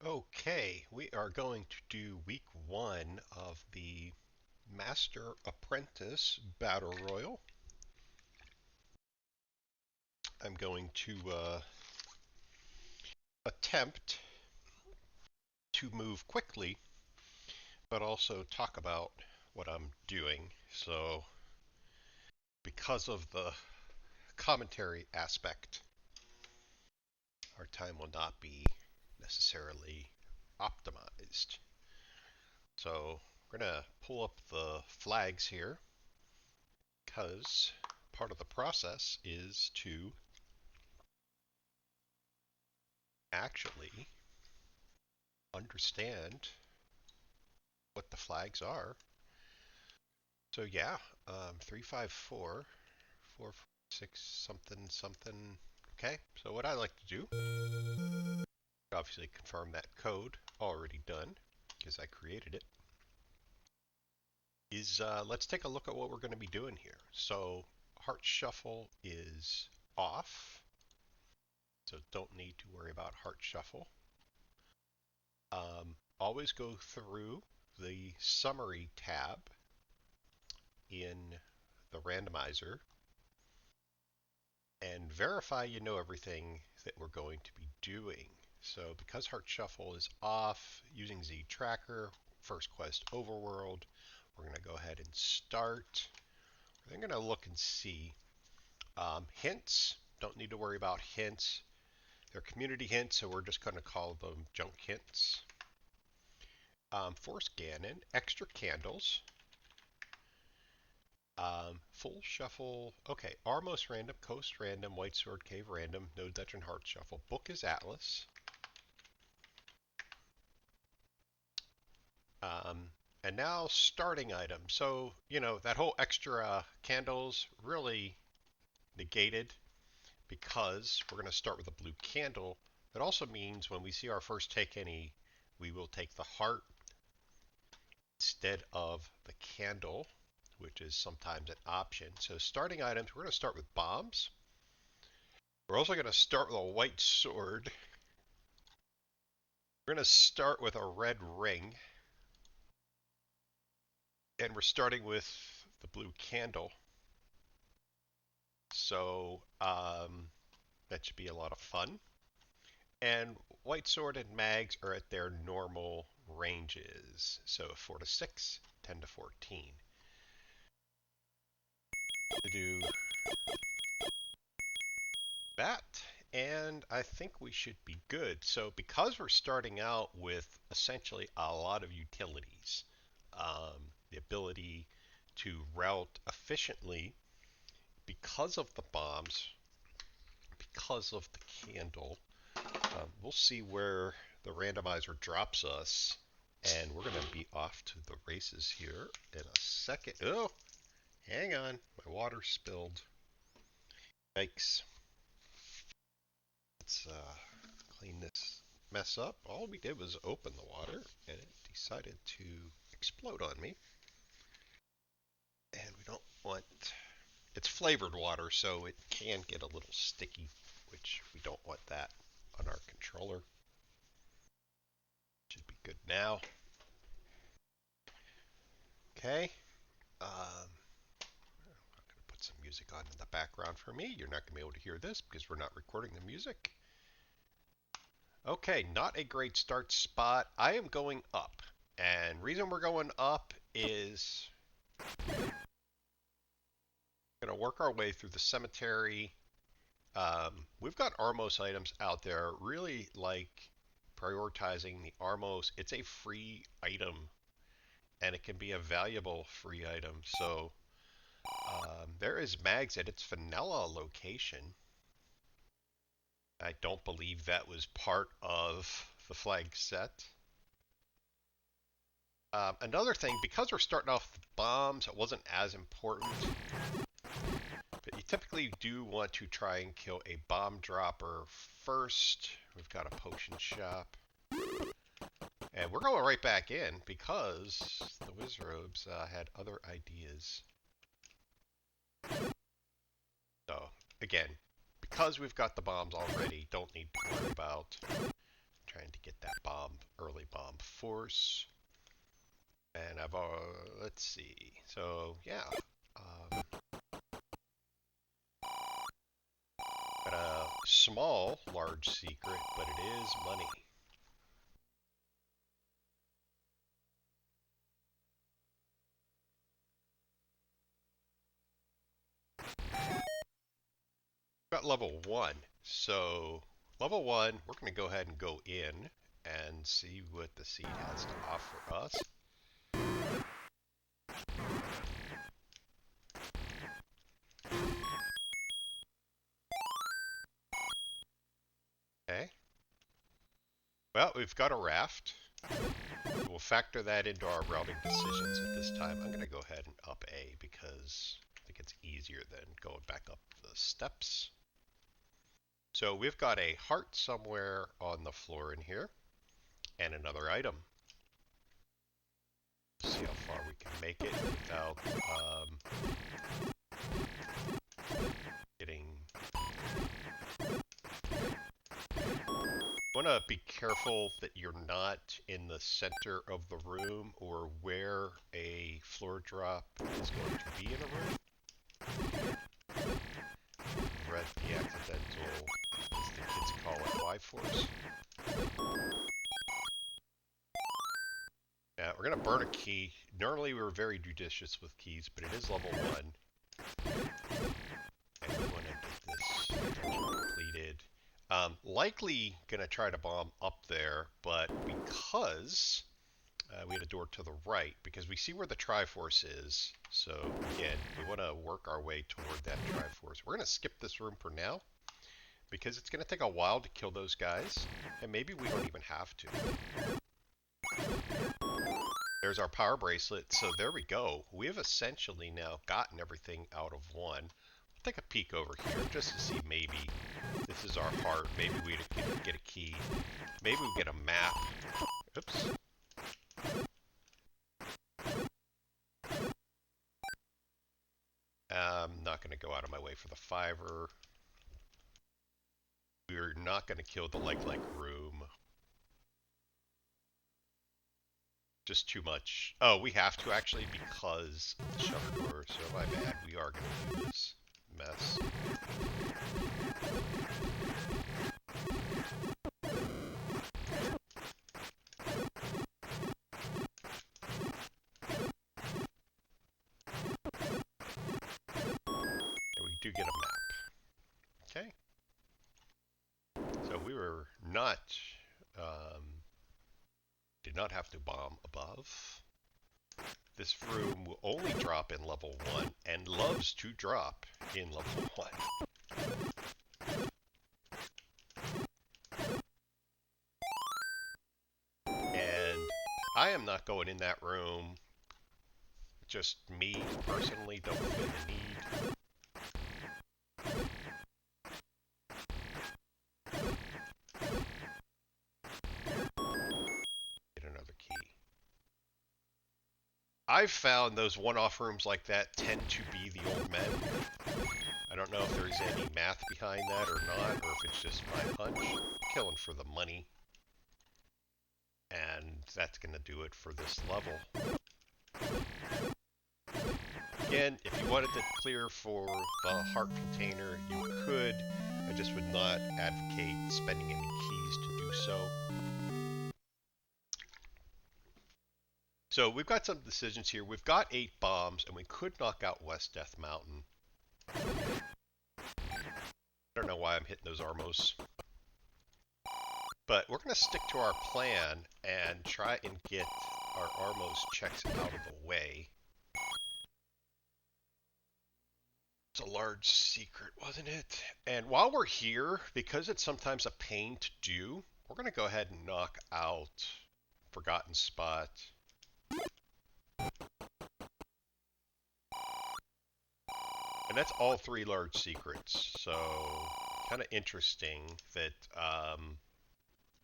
Okay, we are going to do week one of the Master Apprentice Battle Royal. I'm going to attempt to move quickly, but also talk about what I'm doing. So, because of the commentary aspect, our time will not be necessarily optimized. So, we're going to pull up the flags here because part of the process is to actually understand what the flags are. So yeah, 354, 446 something something. Okay, so what I like to do, obviously confirm that code already done because I created it, is let's take a look at what we're going to be doing here. So Heart Shuffle is off, so don't need to worry about Heart Shuffle. Always go through the summary tab in the randomizer and verify you know everything that we're going to be doing. So because Heart Shuffle is off, using Z Tracker, First Quest Overworld, we're going to go ahead and start. We're going to look and see. Hints, don't need to worry about hints. They're community hints, so we're just going to call them junk hints. Force Ganon, extra candles. Full shuffle. Okay, Armos random, Coast random, White Sword Cave random, No Dungeon Heart Shuffle. Book is Atlas. Um, and now starting item. So, you know, that whole extra candles really negated because we're going to start with a blue candle. That also means when we see our first take any, we will take the heart instead of the candle, which is sometimes an option. So starting items, we're going to start with bombs. We're also going to start with a white sword. We're going to start with a red ring. And we're starting with the blue candle. So that should be a lot of fun. And White Sword and Mags are at their normal ranges. So 4 to 6, 10 to 14. To do that, and I think we should be good. So because we're starting out with essentially a lot of utilities, the ability to route efficiently because of the bombs, because of the candle, we'll see where the randomizer drops us, and we're going to be off to the races here in a second. Oh, hang on, my water spilled. Yikes. Let's clean this mess up. All we did was open the water, and it decided to explode on me. And we don't want... It's flavored water, so it can get a little sticky, which we don't want that on our controller. Should be good now. Okay. I'm going to put some music on in the background for me. You're not going to be able to hear this because we're not recording the music. Okay, not a great start spot. I am going up. And reason we're going up is we're going to work our way through the cemetery. We've got Armos items out there. Really like prioritizing the Armos. It's a free item, and it can be a valuable free item. So there is Mags at its vanilla location. I don't believe that was part of the flag set. Another thing, because we're starting off with bombs, it wasn't as important. But you typically do want to try and kill a bomb dropper first. We've got a potion shop. And we're going right back in because the Wizrobes had other ideas. So, again, because we've got the bombs already, don't need to worry about trying to get that bomb force. And I've, let's see. So, yeah. Got a small, large secret, but it is money. Got level 1. So, level 1, we're going to go ahead and go in and see what the seed has to offer us. Okay. Well, we've got a raft. We'll factor that into our routing decisions at this time. I'm going to go ahead and up A because I think it's easier than going back up the steps. So we've got a heart somewhere on the floor in here and another item. See how far we can make it without getting... You want to be careful that you're not in the center of the room or where a floor drop is going to be in a room. Read the accidental, as the kids call it, Y-force. We're going to burn a key. Normally we're very judicious with keys, but it is level 1. And we want to get this dungeon completed. Likely going to try to bomb up there, but because we had a door to the right, because we see where the Triforce is. So again, we want to work our way toward that Triforce. We're going to skip this room for now, because it's going to take a while to kill those guys, and maybe we don't even have to. There's our power bracelet, so there we go. We have essentially now gotten everything out of 1. We'll take a peek over here just to see maybe this is our heart. Maybe we get a key. Maybe we get a map. Oops. I'm not going to go out of my way for the 5-er. We're not going to kill the like room. Just too much. Oh, we have to actually because of the shutter door, so my bad. We are going to do this mess. And we do get a map. Okay. So we were not, did not have to bomb above. This room will only drop in level 1 and loves to drop in level 1. And I am not going in that room. Just me, personally, don't feel the need. Get another key. I've found those one-off rooms like that tend to be the old men. I don't know if there's any math behind that or not, or if it's just my hunch. Killing for the money. And that's going to do it for this level. Again, if you wanted to clear for the heart container, you could. I just would not advocate spending any keys to do so. So we've got some decisions here. We've got 8 bombs, and we could knock out West Death Mountain. I don't know why I'm hitting those Armos. But we're going to stick to our plan and try and get our Armos checks out of the way. It's a large secret, wasn't it? And while we're here, because it's sometimes a pain to do, we're going to go ahead and knock out Forgotten Spot. And that's all 3 large secrets. So kind of interesting that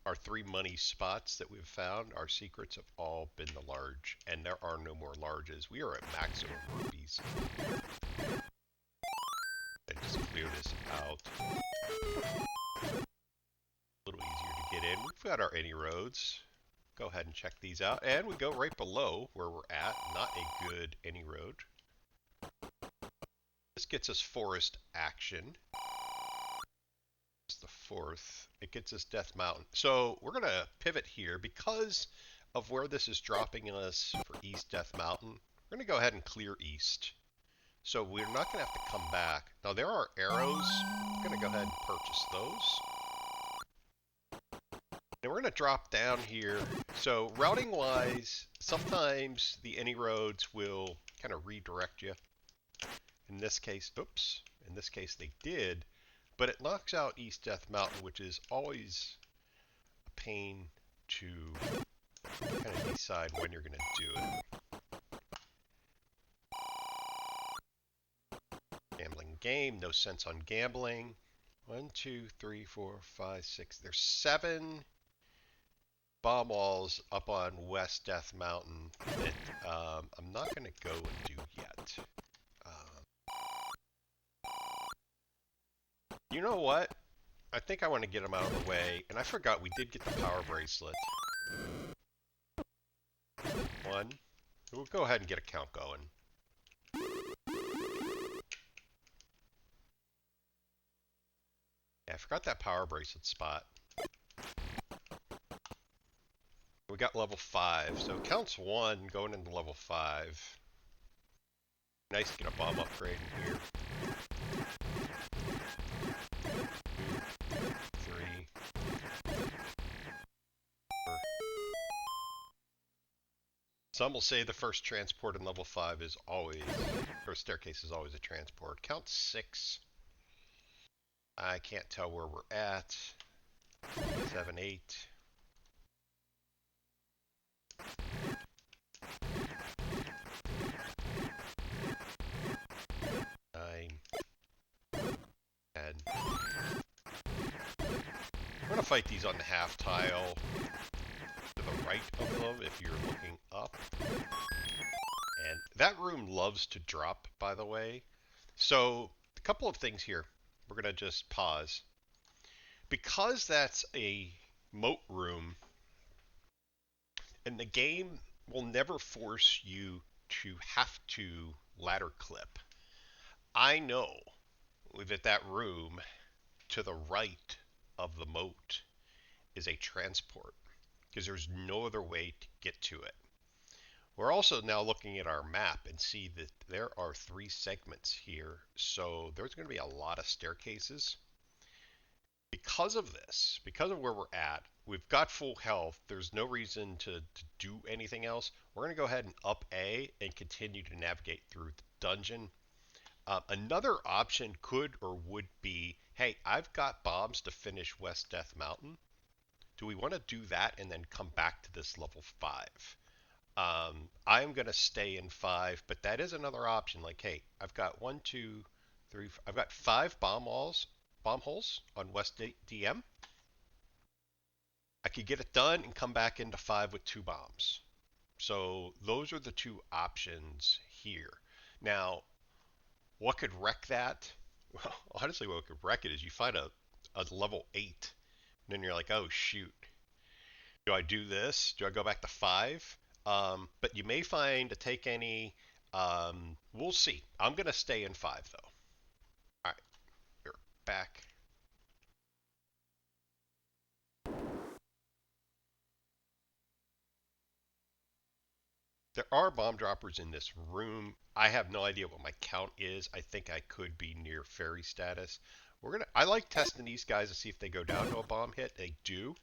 our 3 money spots that we've found, our secrets have all been the large, and there are no more larges. We are at maximum rupees. And just clear this out. A little easier to get in. We've got our any roads. go ahead and check these out. And we go right below where we're at. Not a good any road. This gets us forest action. It's the fourth. It gets us Death Mountain. So we're going to pivot here because of where this is dropping us for East Death Mountain. We're going to go ahead and clear east. So we're not going to have to come back. Now there are arrows. I'm going to go ahead and purchase those. And we're going to drop down here. So routing wise, sometimes the any roads will kind of redirect you. In this case, oops, in this case they did, but it knocks out East Death Mountain, which is always a pain to kind of decide when you're going to do it. Gambling game, no sense on gambling. 1, 2, 3, 4, 5, 6. There's 7 bomb walls up on West Death Mountain that I'm not going to go and do yet. You know what? I think I want to get them out of the way. And I forgot we did get the power bracelet. 1. We'll go ahead and get a count going. Yeah, I forgot that power bracelet spot. We got level 5, so counts 1 going into level 5. Nice to get a bomb upgrade in here. 3. 4. Some will say the first transport in level 5 is always, or staircase is always a transport. Count 6. I can't tell where we're at. 7, 8. 9. 10. We're going to fight these on the half tile to the right of them if you're looking up. And that room loves to drop, by the way. So, a couple of things here. We're going to just pause. Because that's a moat room, and the game will never force you to have to ladder clip. I know that that room to the right of the moat is a transport because there's no other way to get to it. We're also now looking at our map and see that there are 3 segments here, so there's going to be a lot of staircases. Because of this, because of where we're at, we've got full health. There's no reason to do anything else. We're going to go ahead and up A and continue to navigate through the dungeon. Another option could or would be, hey, I've got bombs to finish West Death Mountain. Do we want to do that and then come back to this level 5? I'm going to stay in 5, but that is another option. Like, hey, I've got 1, 2, 3, I've got 5 bomb holes on West DM. I could get it done and come back into 5 with 2 bombs. So those are the 2 options here. Now, what could wreck that? Well, honestly, what could wreck it is you find a level 8, and then you're like, oh shoot, do I do this? Do I go back to 5? But you may find to take any. We'll see. I'm going to stay in 5 though. All right, we're back. There are bomb droppers in this room. I have no idea what my count is. I think I could be near fairy status. I like testing these guys to see if they go down to a bomb hit. They do.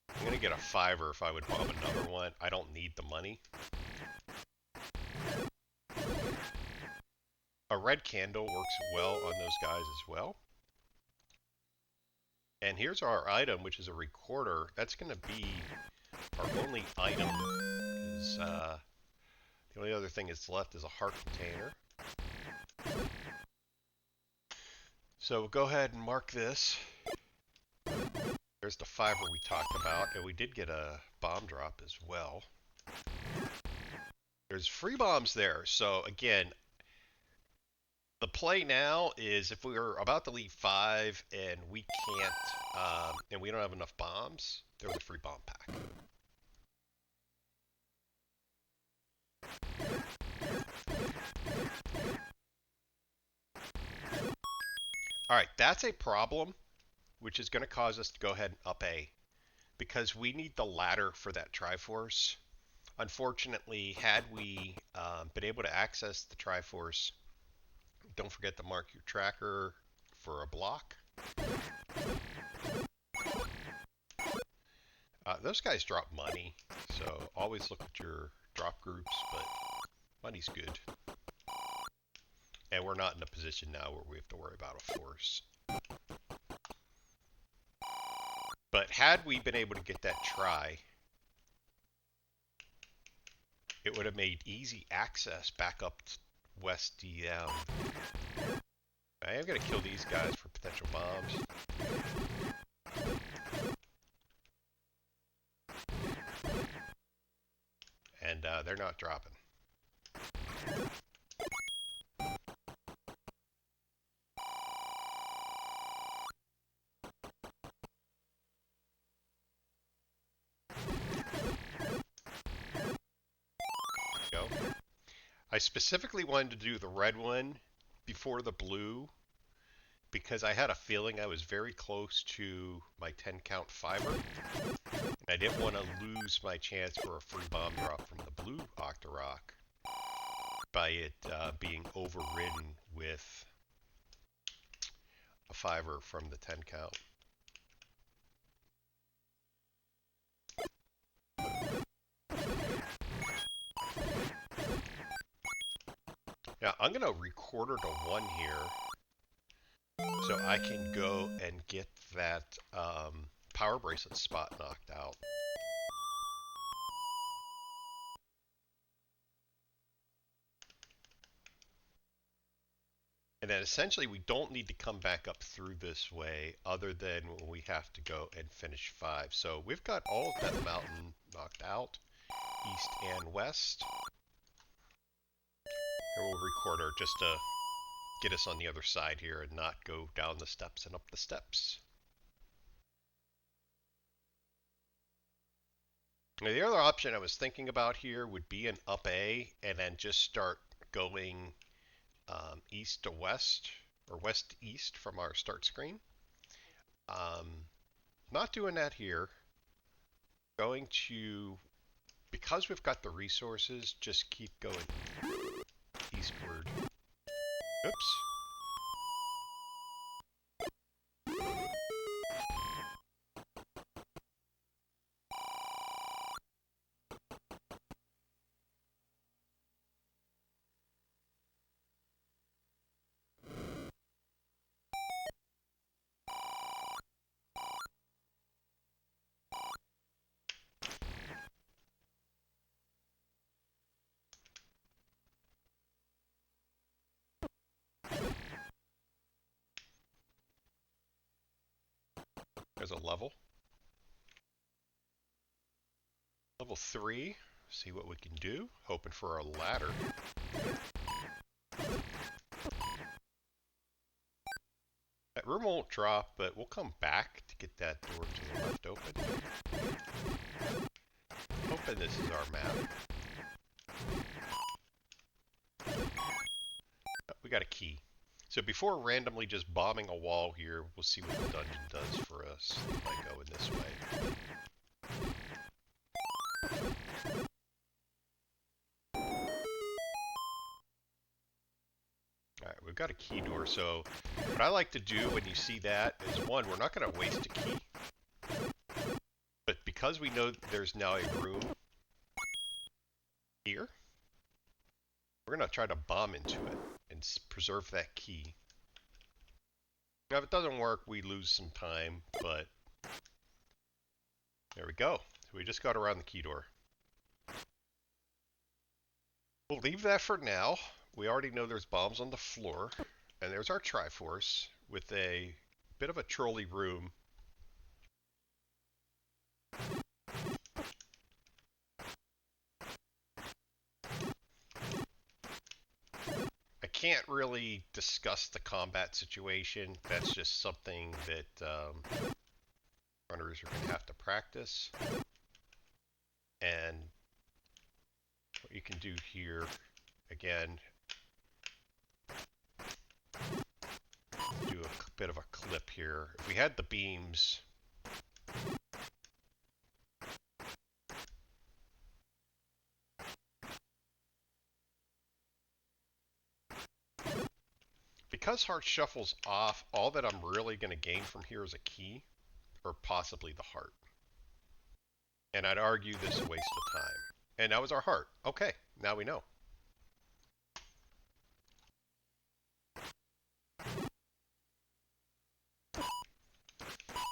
I'm gonna get a 5er if I would bomb another one. I don't need the money. A red candle works well on those guys as well. And here's our item, which is a recorder. That's going to be our only item. The only other thing that's left is a heart container. So we'll go ahead and mark this. There's the 5er we talked about, and we did get a bomb drop as well. There's free bombs there, so again, The play now is if we're about to leave 5 and we can't, and we don't have enough bombs, there's a free bomb pack. All right, that's a problem, which is going to cause us to go ahead and up A, because we need the ladder for that Triforce. Unfortunately, had we been able to access the Triforce, don't forget to mark your tracker for a block. Those guys drop money, so always look at your drop groups, but money's good. And we're not in a position now where we have to worry about a force. But had we been able to get that try, it would have made easy access back up West DM. I am going to kill these guys for potential bombs. And they're not dropping. Go. I specifically wanted to do the red one before the blue because I had a feeling I was very close to my 10 count fiber. And I didn't want to lose my chance for a free bomb drop from the blue Octorok by it being overridden with a fiber from the 10 count. Now I'm going to recorder to 1 here so I can go and get that power bracelet spot knocked out. And then essentially we don't need to come back up through this way other than when we have to go and finish 5. So we've got all of Death Mountain knocked out, east and west. Here we'll record her just to get us on the other side here and not go down the steps and up the steps. Now the other option I was thinking about here would be an up A and then just start going east to west or west to east from our start screen. Not doing that here. Going to, because we've got the resources, just keep going eastward. Oops. There's a level. Level 3. See what we can do. Hoping for a ladder. That room won't drop, but we'll come back to get that door to the left open. Hoping this is our map. Oh, we got a key. So before randomly just bombing a wall here, we'll see what the dungeon does for us by going this way. Alright, we've got a key door, so what I like to do when you see that is, one, we're not going to waste a key. But because we know there's now a room here, we're going to try to bomb into it and preserve that key. Now, if it doesn't work, we lose some time, but there we go. So we just got around the key door. We'll leave that for now. We already know there's bombs on the floor, and there's our Triforce with a bit of a trolley room. I can't really discuss the combat situation. That's just something that runners are going to have to practice. And what you can do here, again, do a bit of a clip here. If we had the beams, because heart shuffles off, all that I'm really going to gain from here is a key, or possibly the heart. And I'd argue this is a waste of time. And that was our heart. Okay, now we know.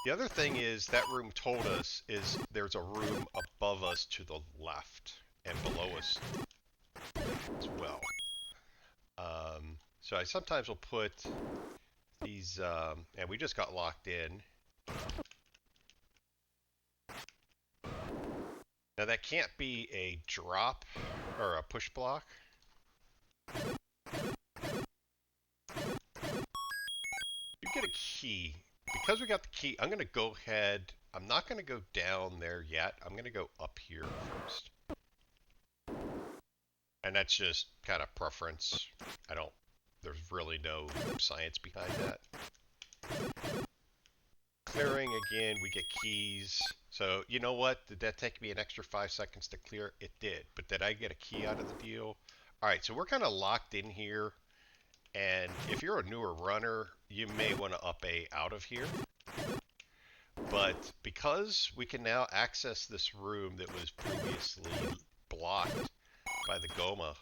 The other thing is that room told us is there's a room above us to the left and below us as well. So I sometimes will put these, and we just got locked in. Now that can't be a drop or a push block. You get a key. Because we got the key, I'm going to go ahead. I'm not going to go down there yet. I'm going to go up here first. And that's just kind of preference. There's really no science behind that. Clearing again, we get keys. So, you know what? Did that take me an extra 5 seconds to clear? It did. But did I get a key out of the deal? Alright, so we're kind of locked in here. And if you're a newer runner, you may want to up A out of here. But because we can now access this room that was previously blocked by the Goma,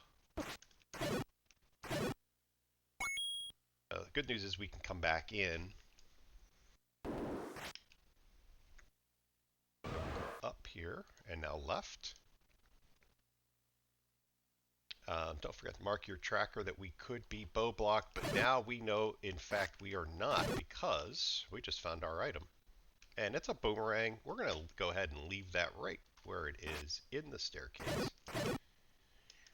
the good news is we can come back in. Up here, and now left. Don't forget to mark your tracker that we could be bow blocked, but now we know, in fact, we are not because we just found our item. And it's a boomerang. We're going to go ahead and leave that right where it is in the staircase.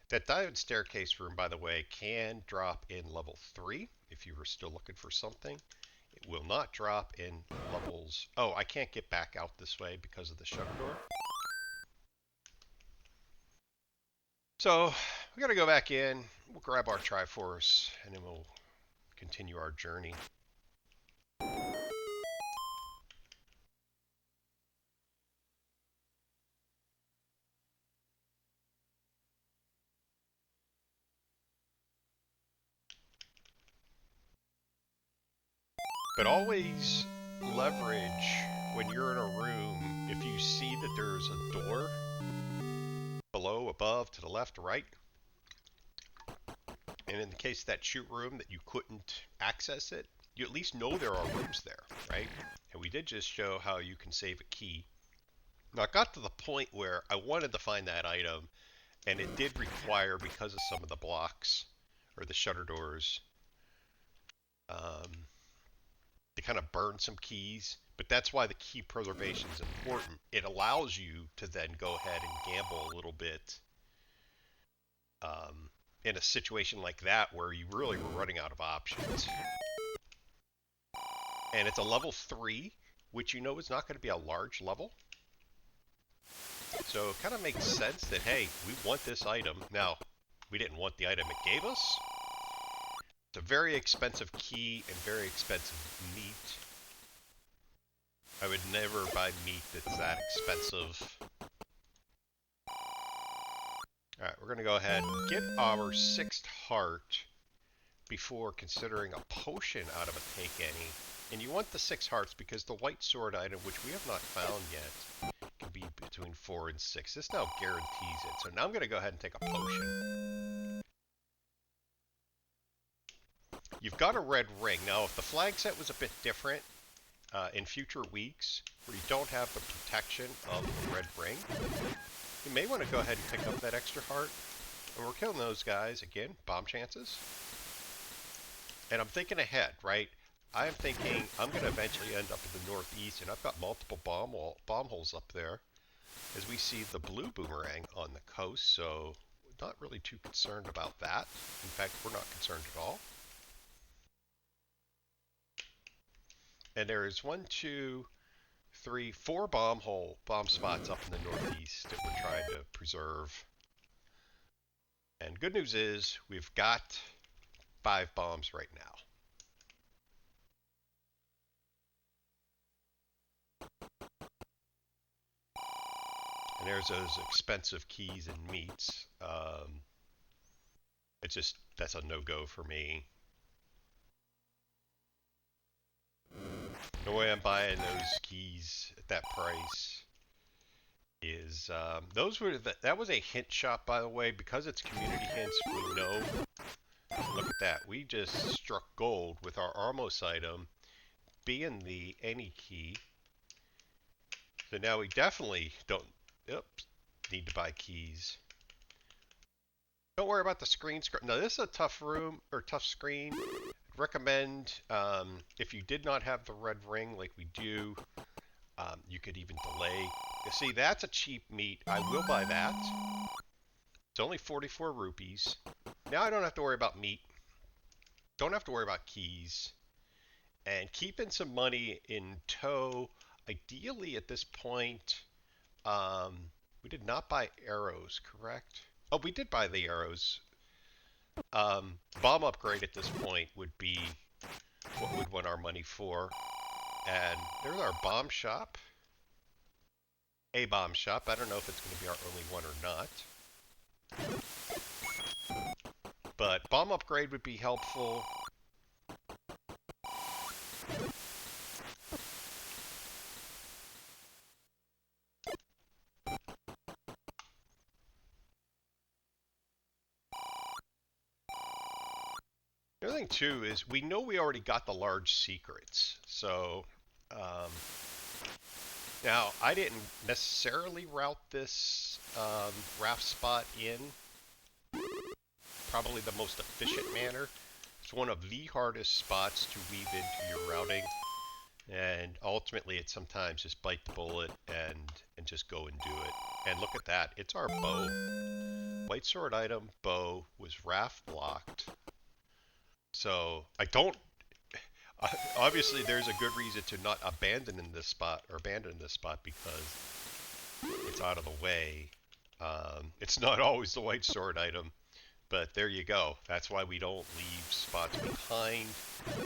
That diamond staircase room, by the way, can drop in level 3 if you were still looking for something. It will not drop in levels... Oh, I can't get back out this way because of the shutter door. So, we got to go back in, we'll grab our Triforce, and then we'll continue our journey. But always leverage when you're in a room, if you see that there's a door below, above, to the left, right, and in the case of that shoot room that you couldn't access it, you at least know there are rooms there, right? And we did just show how you can save a key. Now it got to the point where I wanted to find that item, and it did require, because of some of the blocks, or the shutter doors, to kind of burn some keys. But that's why the key preservation is important. It allows you to then go ahead and gamble a little bit in a situation like that where you really were running out of options. And it's a level 3, which you know is not going to be a large level. So it kind of makes sense that, hey, we want this item. Now, we didn't want the item it gave us. It's a very expensive key and very expensive meat. I would never buy meat that's that expensive. Alright, we're going to go ahead and get our 6th heart before considering a potion out of a take any. And you want the 6 hearts because the white sword item, which we have not found yet, can be between 4 and 6. This now guarantees it. So now I'm going to go ahead and take a potion. You've got a red ring. Now, if the flag set was a bit different in future weeks, where you don't have the protection of the red ring, you may want to go ahead and pick up that extra heart. And we're killing those guys, again, bomb chances. And I'm thinking ahead, right? I'm thinking I'm going to eventually end up in the northeast, and I've got multiple bomb holes up there. As we see the blue boomerang on the coast, so not really too concerned about that. In fact, we're not concerned at all. And there is 1, 2, 3, 4 bomb spots up in the northeast that we're trying to preserve. And good news is we've got 5 bombs right now. And there's those expensive keys and meats. It's just, that's a no-go for me. The way I'm buying those keys at that price is, that was a hint shop, by the way. Because it's community hints, we know. Look at that. We just struck gold with our Armos item being the any key. So now we definitely don't need to buy keys. Don't worry about the screen. No, this is a tough room, or tough screen. I'd recommend, if you did not have the red ring like we do, you could even delay. You see, that's a cheap meat. I will buy that. It's only 44 rupees. Now I don't have to worry about meat. Don't have to worry about keys. And keeping some money in tow, ideally at this point, we did not buy arrows, correct? Oh, we did buy the arrows. Bomb upgrade at this point would be what we'd want our money for. And there's our bomb shop. A bomb shop. I don't know if it's going to be our only one or not. But bomb upgrade would be helpful. The other thing, too, is we know we already got the large secrets. So, now, I didn't necessarily route this raft spot in probably the most efficient manner. It's one of the hardest spots to weave into your routing. And ultimately, it's sometimes just bite the bullet and just go and do it. And look at that. It's our bow. White sword item, bow, was raft blocked. So I don't. Obviously, there's a good reason to not abandon this spot because it's out of the way. It's not always the white sword item, but there you go. That's why we don't leave spots behind,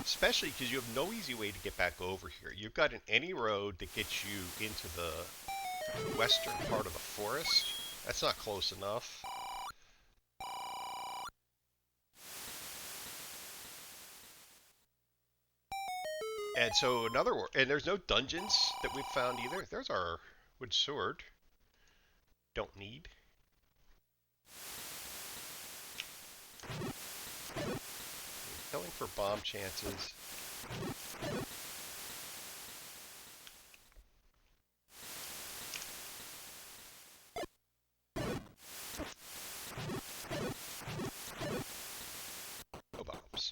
especially because you have no easy way to get back over here. You've got any road that gets you into the western part of the forest. That's not close enough. And so and there's no dungeons that we've found either. There's our wood sword. Don't need. Going for bomb chances. No bombs.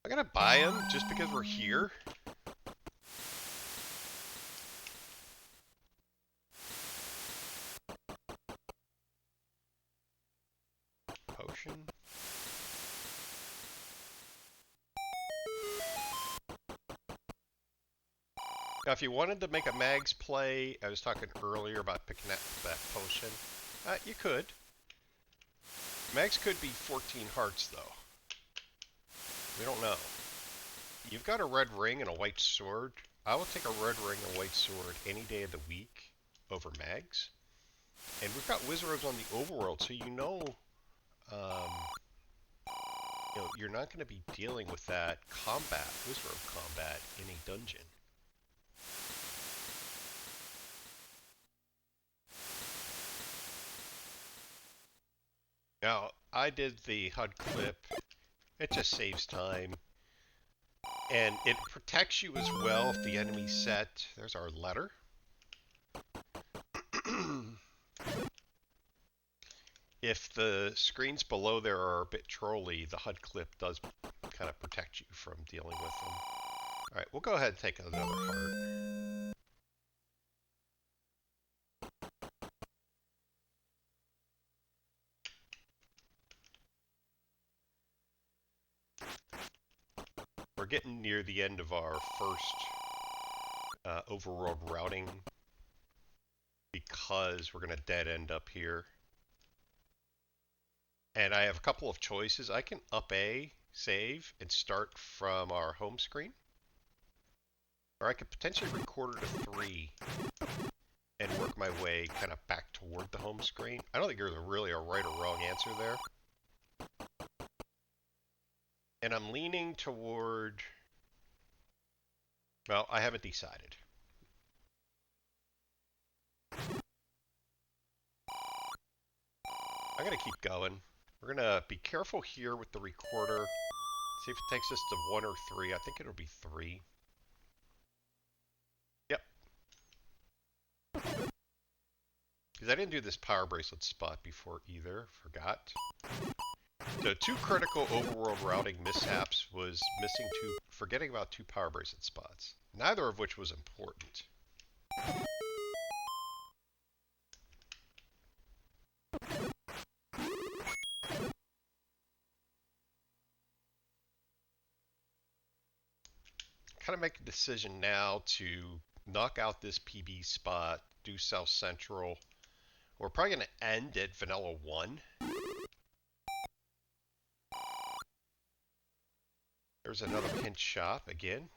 I'm gonna buy them just because we're here. Potion. Now, if you wanted to make a Mags play, I was talking earlier about picking that potion. You could. Mags could be 14 hearts, though. We don't know. You've got a red ring and a white sword. I will take a red ring and a white sword any day of the week over Mags. And we've got wizards on the overworld, so you know, you're not going to be dealing with that wizard combat in a dungeon. Now, I did the HUD clip. It just saves time. And it protects you as well if the enemy's set. There's our letter. If the screens below there are a bit trolly, the HUD clip does kind of protect you from dealing with them. Alright, we'll go ahead and take another heart. getting near the end of our first overworld routing because we're going to dead end up here. And I have a couple of choices. I can up A, save, and start from our home screen. Or I could potentially record to 3 and work my way kind of back toward the home screen. I don't think there's really a right or wrong answer there. And I'm leaning toward, well, I haven't decided. I'm going to keep going. We're going to be careful here with the recorder. See if it takes us to 1 or 3. I think it'll be 3. Yep. Because I didn't do this power bracelet spot before either. Forgot. So 2 critical overworld routing mishaps was forgetting about 2 power bracelet spots. Neither of which was important. Kind of make a decision now to knock out this PB spot, do South Central. We're probably going to end at Vanilla 1. There's another hint shop again.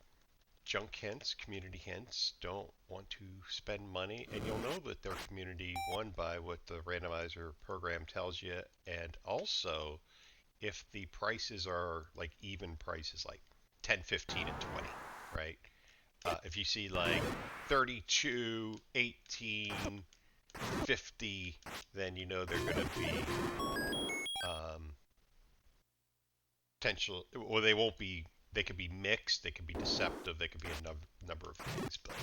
Junk hints, community hints. Don't want to spend money, and you'll know that they're community one by what the randomizer program tells you, and also if the prices are like even prices, like 10, 15, and 20, right? If you see like 32, 18, 50, then you know they're going to be potential, well, they won't be, they could be mixed, they could be deceptive, they could be a number of things. But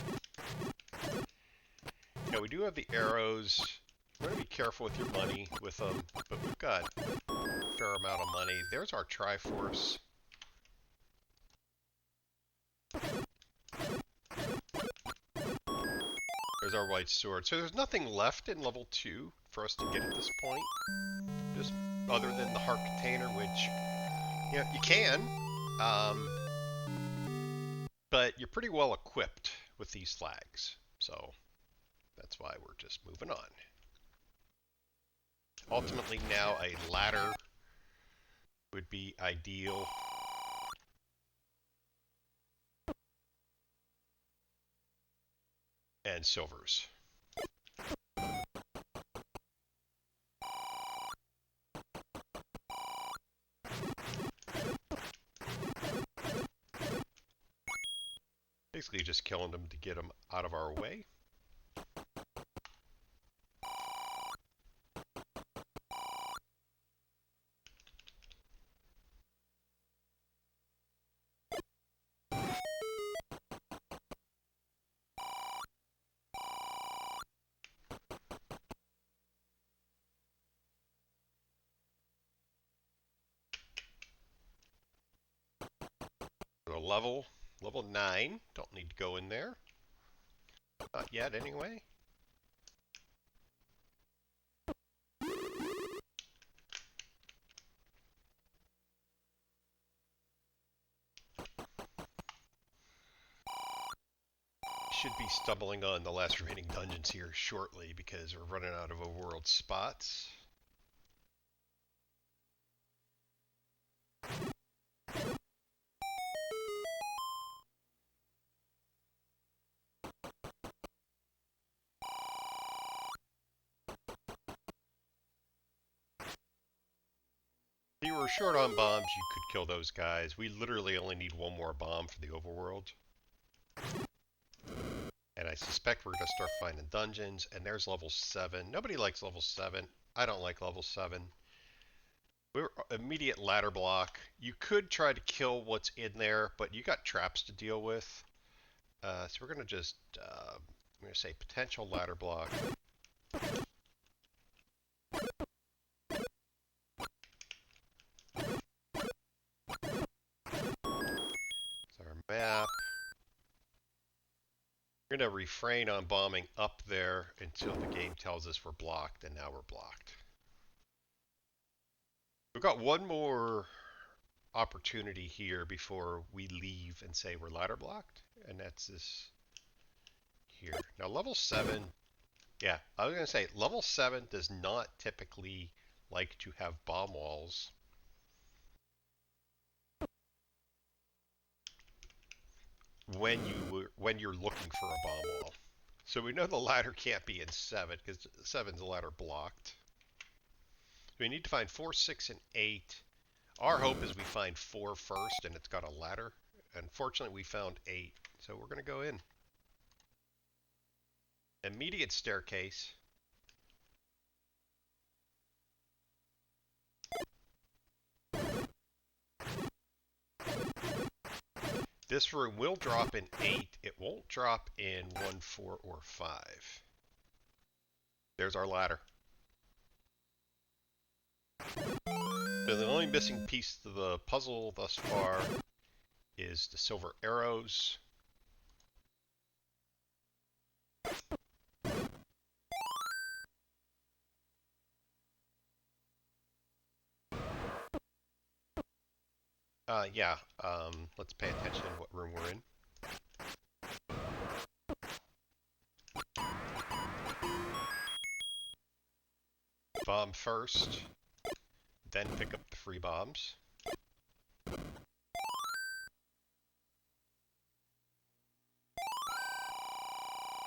yeah, we do have the arrows. We're going to be careful with your money with them, but we've got a fair amount of money. There's our Triforce. There's our white sword. So there's nothing left in level 2 for us to get at this point, just other than the heart container, which, you know, you can, but you're pretty well equipped with these flags. So that's why we're just moving on. Ultimately now a ladder would be ideal. And silvers. Basically just killing them to get them out of our way. Level 9. Don't need to go in there. Not yet, anyway. Should be stumbling on the last remaining dungeons here shortly because we're running out of overworld spots. If you were short on bombs, you could kill those guys. We literally only need 1 more bomb for the overworld. And I suspect we're going to start finding dungeons. And there's level 7. Nobody likes level 7. I don't like level 7. We're immediate ladder block. You could try to kill what's in there, but you got traps to deal with. So we're going to just, I'm going to say potential ladder block. Our map. We're going to refrain on bombing up there until the game tells us we're blocked, and now we're blocked. We've got 1 more opportunity here before we leave and say we're ladder blocked, and that's this here. Now level 7, yeah, I was going to say level 7 does not typically like to have bomb walls. When you're looking for a bomb wall. So we know the ladder can't be in 7 because 7's ladder blocked. So we need to find 4, 6, and 8. Our hope is we find 4 first and it's got a ladder. Unfortunately, we found 8, so we're going to go in. Immediate staircase. This room will drop in 8. It won't drop in 1, 4, or 5. There's our ladder. So the only missing piece to the puzzle thus far is the silver arrows. Yeah, let's pay attention to what room we're in. Bomb first, then pick up the free bombs.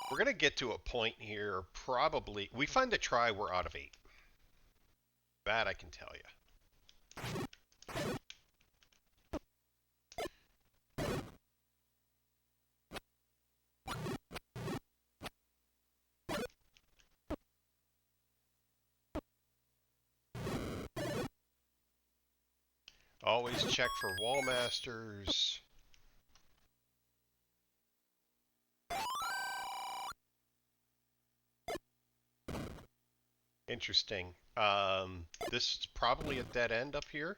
We're going to get to a point here, probably, we find the try, we're out of 8. That I can tell you. Always check for wall masters. Interesting. This is probably a dead end up here.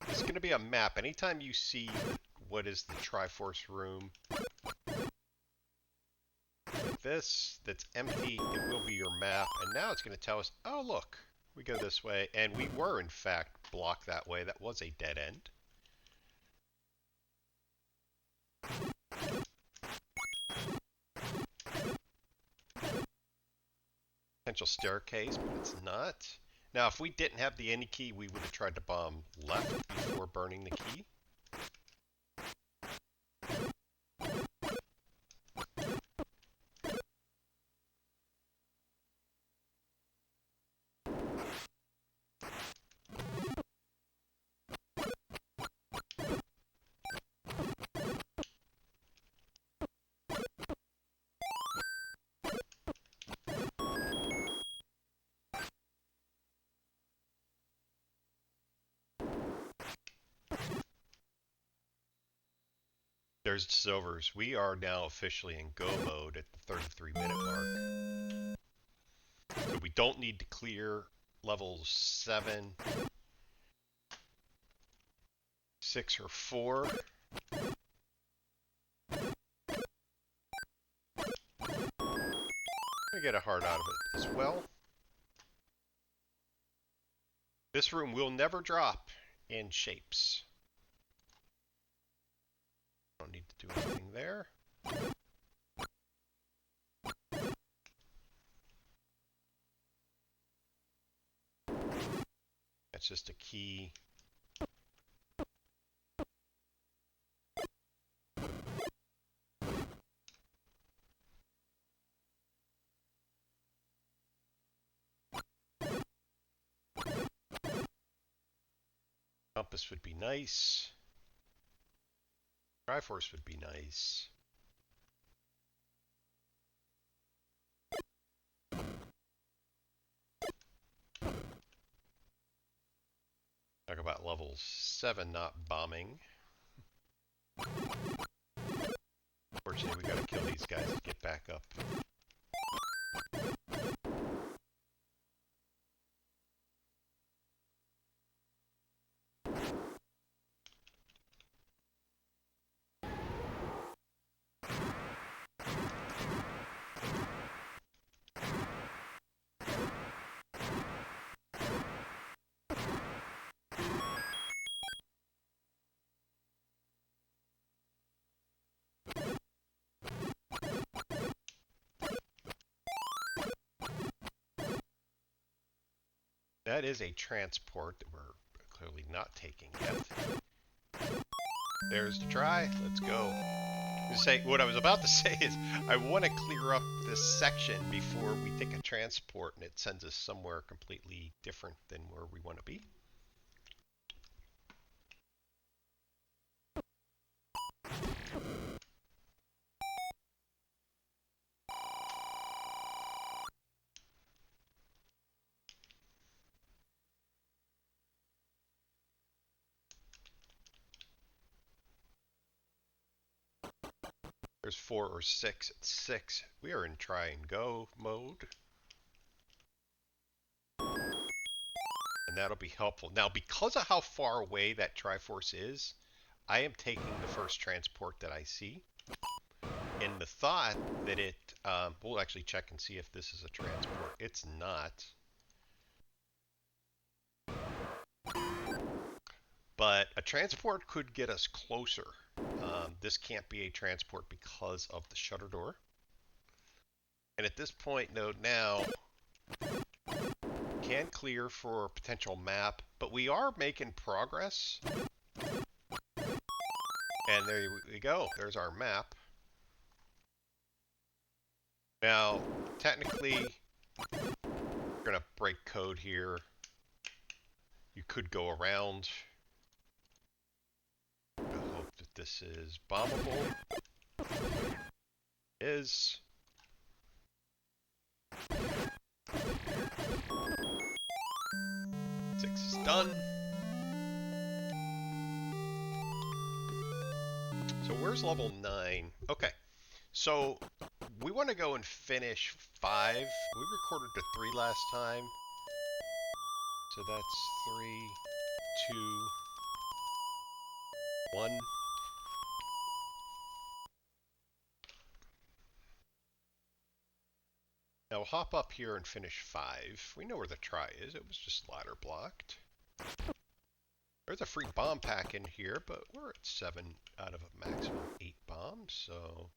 It's going to be a map. Anytime you see what is the Triforce room, like this, that's empty, it will be your map. And now it's going to tell us, oh look, we go this way. And we were, in fact, blocked that way. That was a dead end. Potential staircase, but it's not. Now, if we didn't have the any key, we would have tried to bomb left before burning the key. There's silvers. We are now officially in go mode at the 33-minute mark. So we don't need to clear levels 7, 6, or 4. We get a heart out of it as well. This room will never drop in shapes. Don't need to do anything there. That's just a key. Compass would be nice. Triforce would be nice. Talk about level 7 not bombing. Fortunately, we gotta kill these guys to get back up. That is a transport that we're clearly not taking yet. There's the try. Let's go. What I was about to say is I want to clear up this section before we take a transport and it sends us somewhere completely different than where we want to be. There's 4 or 6 at 6. We are in try and go mode. And that'll be helpful. Now, because of how far away that Triforce is, I am taking the first transport that I see. In the thought that we'll actually check and see if this is a transport. It's not. But a transport could get us closer. This can't be a transport because of the shutter door. And at this point, node now can clear for potential map, but we are making progress. And there we go. There's our map. Now, technically, we're going to break code here. You could go around. I hope that this is bombable. It is. Six is done. So where's level 9? Okay, so we want to go and finish 5. We recorded to 3 last time. So that's 3, 2, 1. Now we'll hop up here and finish 5. We know where the try is. It was just ladder blocked. There's a free bomb pack in here, but we're at 7 out of a maximum of 8 bombs, so...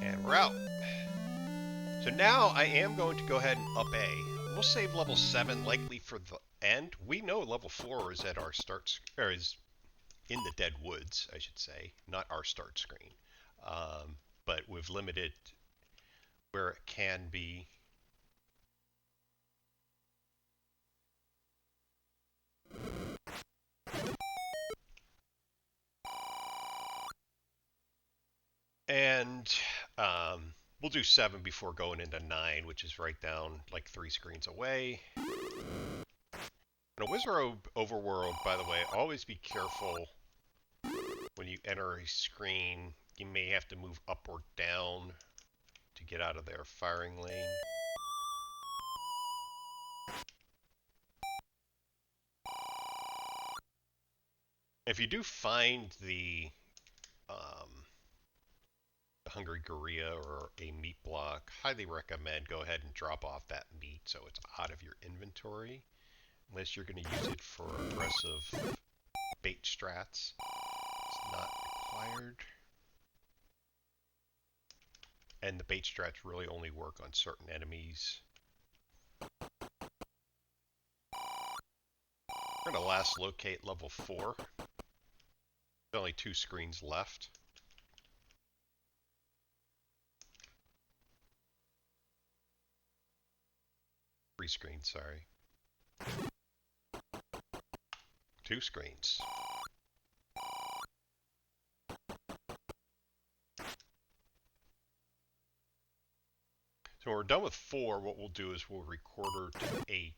And we're out. So now I am going to go ahead and up A. We'll save level 7 likely for the end. We know level 4 is at our start, or is in the Dead Woods, I should say, not our start screen. But we've limited where it can be. And we'll do 7 before going into 9, which is right down like 3 screens away. In a Wizard overworld, by the way, always be careful when you enter a screen. You may have to move up or down to get out of their firing lane. If you do find the Hungry Gorilla or a meat block, highly recommend go ahead and drop off that meat so it's out of your inventory, unless you're going to use it for aggressive bait strats. It's not required. And the bait strats really only work on certain enemies. We're going to last locate level 4. There's only 2 screens left. Three screens, sorry. 2 screens. So when we're done with 4, what we'll do is we'll record her to 8.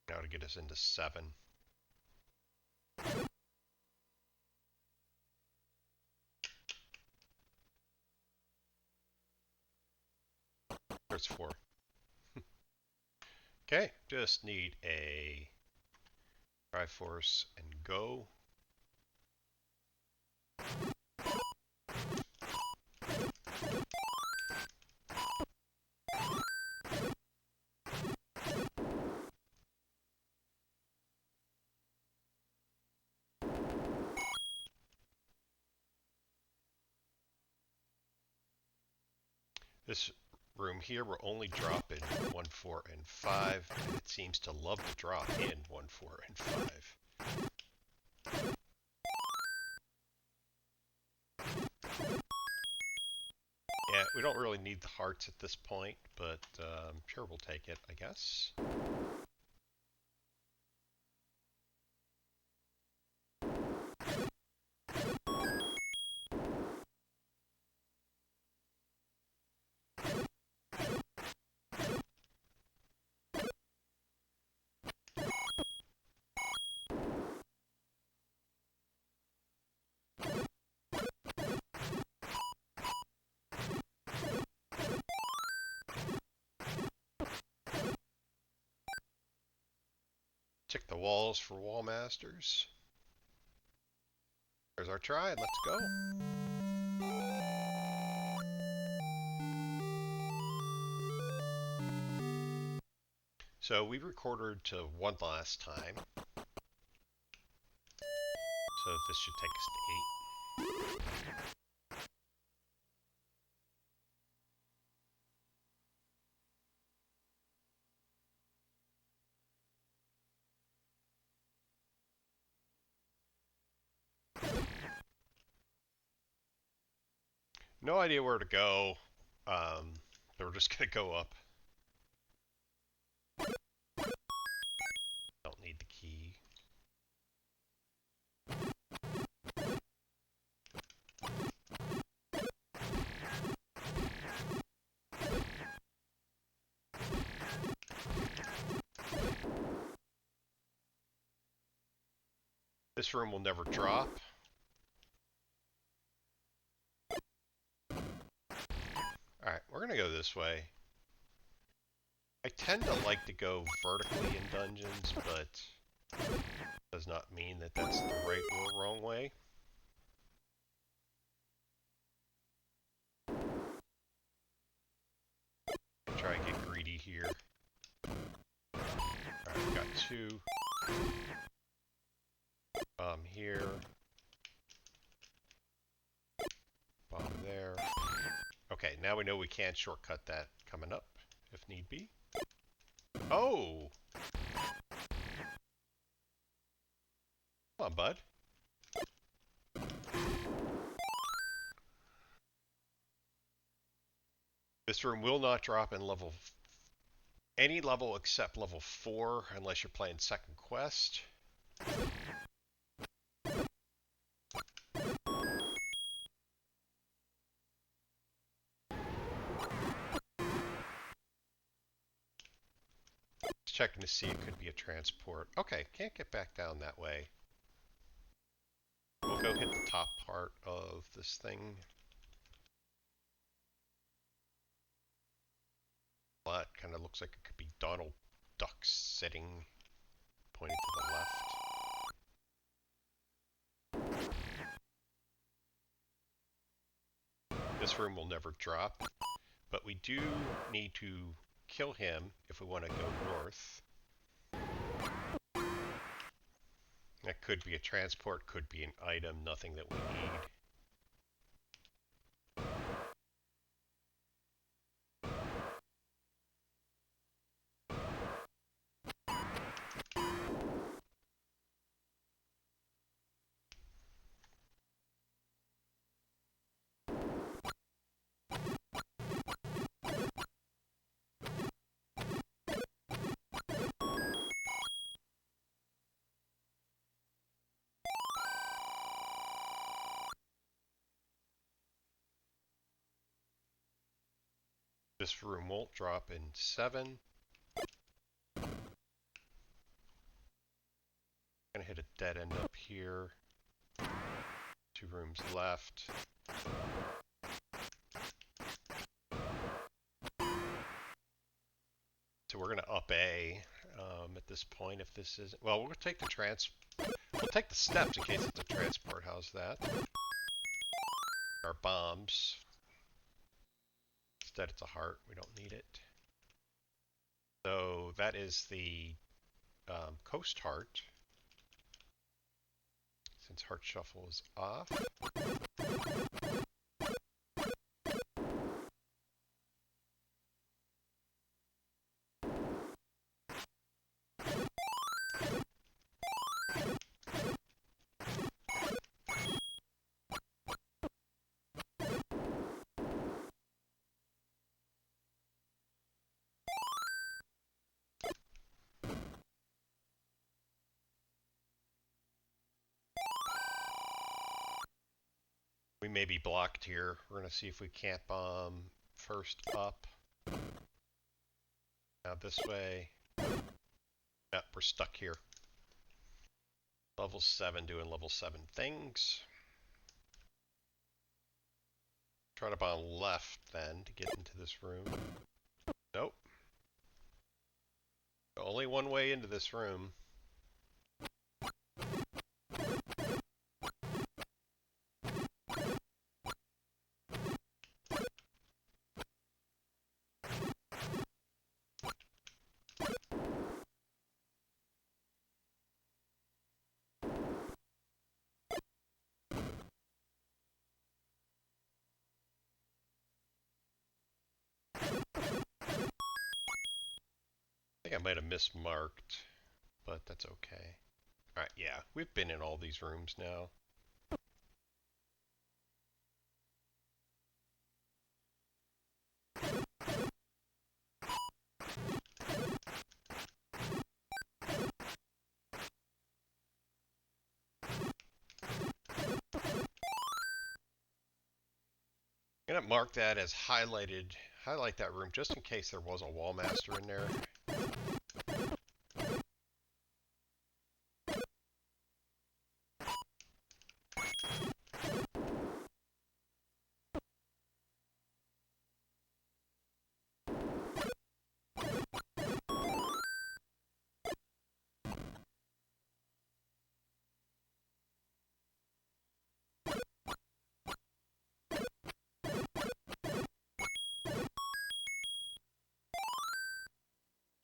Now to get us into 7. There's 4. Okay, just need a Triforce and go. This room here will only drop in 1, 4, and 5, and it seems to love to drop in 1, 4, and 5. Yeah, we don't really need the hearts at this point, but sure, we'll take it, I guess. Check the walls for wall masters. There's our triad, let's go. So we recorded to 1 last time. So this should take us to 8. No idea where to go. So we're just gonna go up. Don't need the key. This room will never drop. Alright, we're gonna go this way. I tend to like to go vertically in dungeons, but does not mean that that's the right or wrong way. Try and get greedy here. Alright, we got 2. Bomb here. Bomb there. Okay, now we know we can shortcut that coming up, if need be. Oh! Come on, bud. This room will not drop in any level except level 4, unless you're playing second quest. Checking to see it could be a transport. Okay, can't get back down that way. We'll go hit the top part of this thing. That kind of looks like it could be Donald Duck sitting, pointing to the left. This room will never drop, but we do need to kill him if we want to go north. That could be a transport, could be an item, nothing that we need. This room won't drop in 7. Gonna hit a dead end up here. 2 rooms left. So we're going to up A at this point if this isn't... Well, we'll take we'll take the steps in case it's a transport. How's that? Our bombs. Instead it's a heart. We don't need it. So that is the coast heart. Since heart shuffle is off. We may be blocked here. We're going to see if we can't bomb first up. Now this way. Yep, we're stuck here. Level 7 doing level 7 things. Try to bomb left then to get into this room. Nope. Only one way into this room. I think I might have mismarked, but that's okay. Alright, yeah, we've been in all these rooms now. I'm going to mark that as highlighted, highlight that room just in case there was a wall master in there.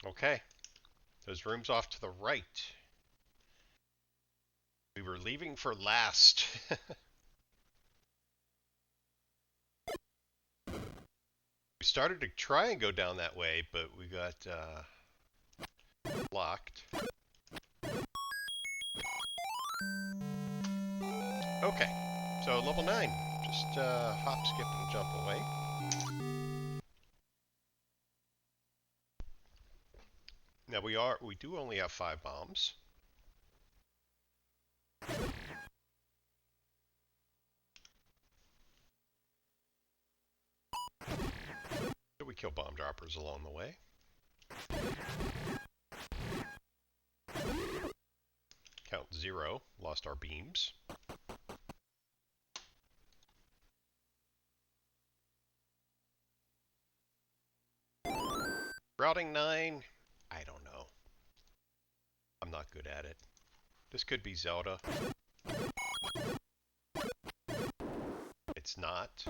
Okay, those rooms off to the right. We were leaving for last. We started to try and go down that way, but we got blocked. Okay, so level 9. Just hop, skip, and jump away. Now we do only have 5 bombs. So we kill bomb droppers along the way. Count 0, lost our beams. Routing 9, I don't know. I'm not good at it. This could be Zelda. It's not.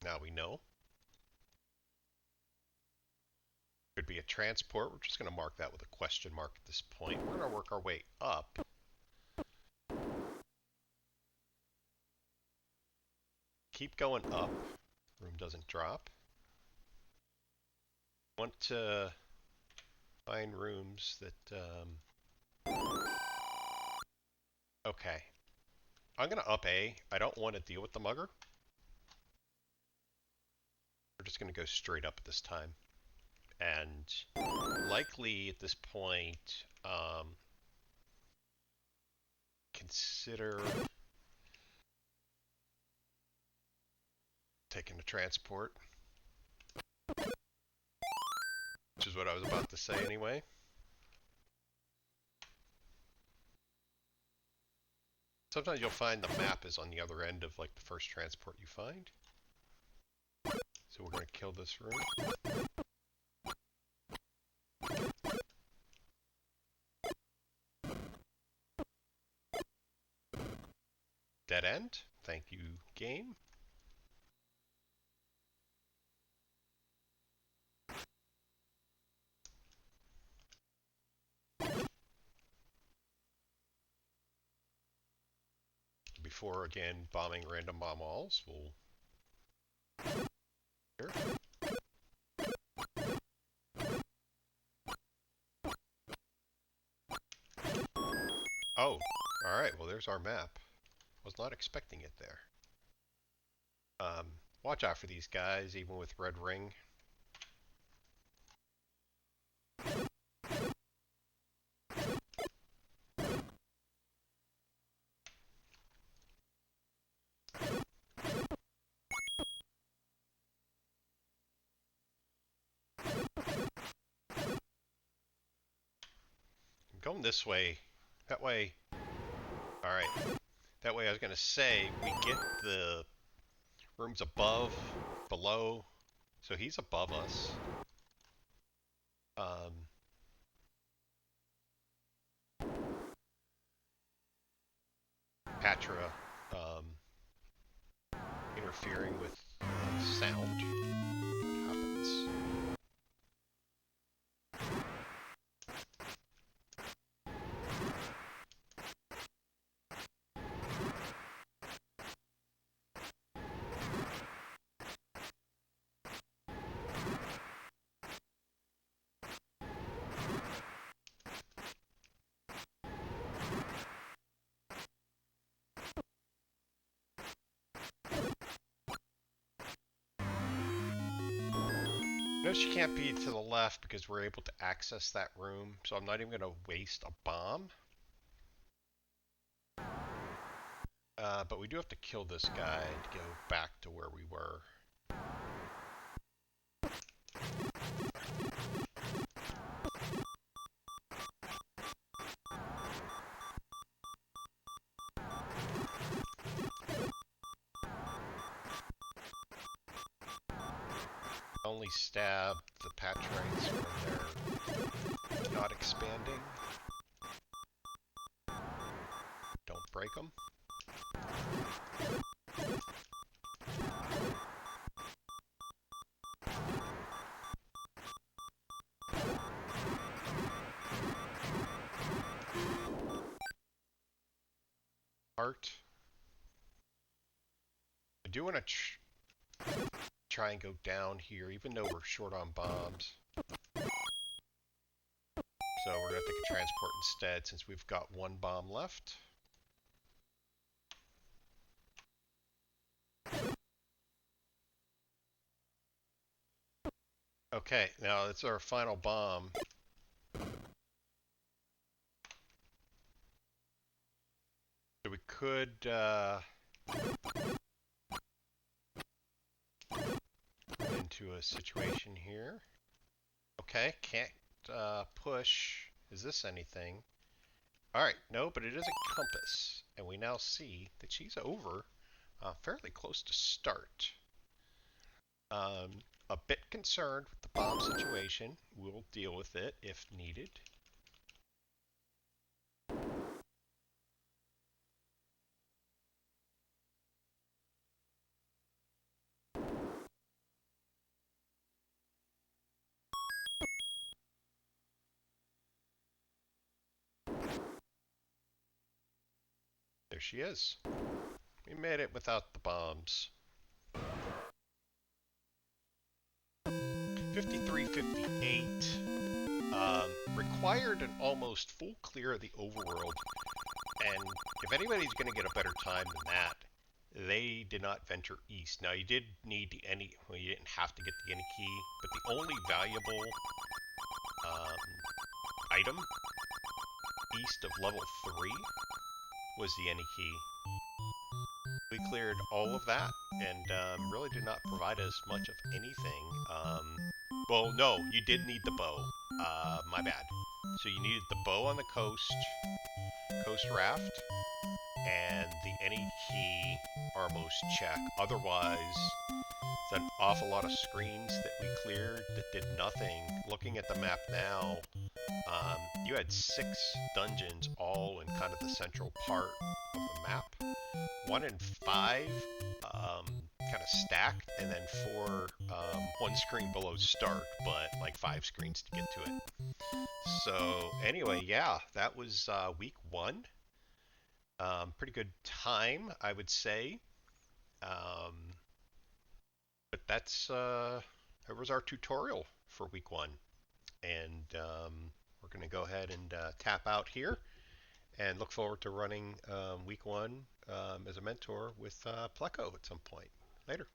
Now we know. Could be a transport. We're just going to mark that with a question mark at this point. We're going to work our way up. Keep going up. Room doesn't drop. Want to find rooms that... Okay. I'm going to up A. I don't want to deal with the mugger. We're just going to go straight up this time. And likely at this point, consider taking the transport. Which is what I was about to say anyway. Sometimes you'll find the map is on the other end of like the first transport you find. So we're going to kill this room. dead end. Thank you, game. Before, again, bombing random bomb walls, we'll... Here. Oh, alright, well there's our map. Was not expecting it there. Watch out for these guys, even with red ring. I'm going this way. That way... Alright. That way I was going to say, we get the rooms above, below, so he's above us. Patra interfering with sound. What happens? No, she can't be to the left because we're able to access that room, so I'm not even going to waste a bomb. But we do have to kill this guy to go back to where we were. Only stab the Patrites when they're not expanding. Don't break them. Art. I do want to try and go down here, even though we're short on bombs. So we're going to take a transport instead, since we've got one bomb left. Okay, now it's our final bomb. So we could into a situation here. Okay, can't push. Is this anything? Alright, no, but it is a compass. And we now see that she's over fairly close to start. A bit concerned with the bomb situation. We'll deal with it if needed. There she is. We made it without the bombs. 5358 required an almost full clear of the overworld, and if anybody's going to get a better time than that, they did not venture east. Now you did need the any, well, you didn't have to get the any key, but the only valuable item east of level 3 was the any key. We cleared all of that and really did not provide us much of anything. Well, no, you did need the bow. My bad. So you needed the bow on the coast raft, and the any key Armos check. Otherwise, it's an awful lot of screens that we cleared that did nothing. Looking at the map now, You had 6 dungeons all in kind of the central part of the map. 1 and 5 kind of stacked, and then 4 one screen below start, but like 5 screens to get to it. So anyway, yeah, that was week 1. Pretty good time, I would say. Um, but that was our tutorial for week 1, and we're going to go ahead and tap out here, and look forward to running week 1 as a mentor with Pleco at some point. Later.